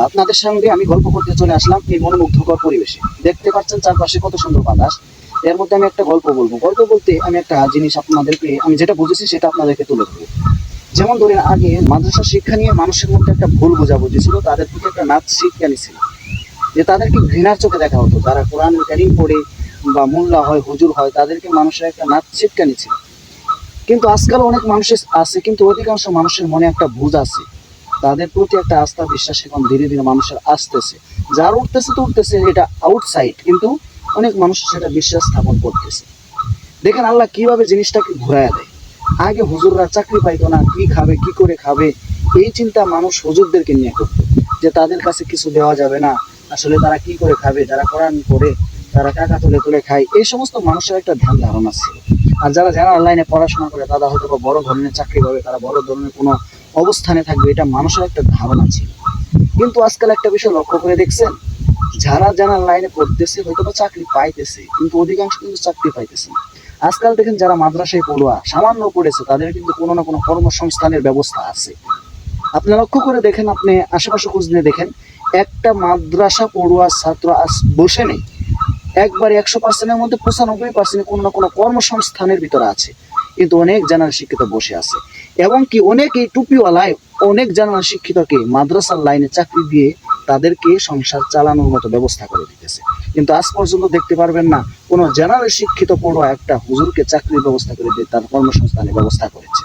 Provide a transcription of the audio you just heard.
আপনাদের সঙ্গে আমি গল্প করতে চলে আসলাম এই মনোমুগ্ধকর পরিবেশে। দেখতে পাচ্ছেন চারপাশে কত সুন্দর বাতাস। এর মধ্যে আমি একটা গল্প বলবো। গল্প বলতে আমি একটা জিনিস আপনাদেরকে, আমি যেটা বুঝেছি সেটা আপনাদেরকে তুলে ধরবো। যেমন ধরেন, আগে মাদ্রাসা শিক্ষা নিয়ে মানুষের মধ্যে একটা ভুল বোঝাবুঝি ছিল, তাদের প্রতি একটা নাচ শিক্ষা ছিল, যে তাদেরকে ঘৃণার চোখে দেখা হতো। যারা কোরআন কারীম পড়ে বা মোল্লা হয়, হুজুর হয়, তাদেরকে মানুষের একটা নাচ শিক্ষা ছিল। কিন্তু আজকাল অনেক মানুষ আছে, কিন্তু অধিকাংশ মানুষের মনে একটা ভুল আছে, তাদের প্রতি একটা আস্থা বিশ্বাস এখন ধীরে ধীরে মানুষের আসতেছে। যার উঠতেছে তো উঠতেছে, এটা আউটসাইড, কিন্তু অনেক মানুষ সেটা বিশ্বাস স্থাপন করতেছে। দেখেন আল্লাহ কিভাবে জিনিসটাকে ঘুরায় দেয়। আগে হুজুররা চাকরি পাইতো না, কি খাবে, কি করে খাবে, এই চিন্তা মানুষ হুজুরদেরকে নিয়ে করতো, যে তাদের কাছে কিছু দেওয়া যাবে না, আসলে তারা কি করে খাবে, যারা কোরআন পড়ে তারা টাকা তুলে তুলে খায়, এই সমস্ত মানুষের একটা ধ্যান ধারণা ছিল। আর যারা যারা অনলাইনে পড়াশোনা করে তারা হয়তো বা বড় ধরনের চাকরি পাবে, তারা বড় ধরনের কোনো অবস্থানে থাকবে, এটা মানুষের একটা ধারণা ছিল। কিন্তু আজকাল একটা বিষয় লক্ষ্য করে দেখছেন, যারা যারা লাইনে পড়তেছে হয়তো বা চাকরি পাইতেছে, কিন্তু অধিকাংশ কিন্তু চাকরি পাইতেছে না। আজকাল দেখেন যারা মাদ্রাসায় পড়ুয়া সামান্য পড়েছে, তাদের কিন্তু কোনো না কোনো কর্মসংস্থানের ব্যবস্থা আছে। আপনি লক্ষ্য করে দেখেন, আপনি আশেপাশে খোঁজ নিয়ে দেখেন, একটা মাদ্রাসা পড়ুয়া ছাত্র আজ বসে নেই। একবার 100%-এর মধ্যে 95% কোনো না কোনো কর্মসংস্থানের ভিতরে আছে। কিন্তু অনেক জানার শিক্ষিত বসে আছে, এবং কি অনেক এই টুপিওয়ালায় অনেক জানার শিক্ষিতকে মাদ্রাসার লাইনে চাকরি দিয়ে তাদেরকে সংসার চালানোর মতো ব্যবস্থা করে দিতেছে। কিন্তু আজ পর্যন্ত দেখতে পারবেন না কোনো জেনারেল শিক্ষিত পড়ুয়া একটা হুজুরকে চাকরির ব্যবস্থা করে দিয়ে তার কর্মসংস্থানের ব্যবস্থা করেছে।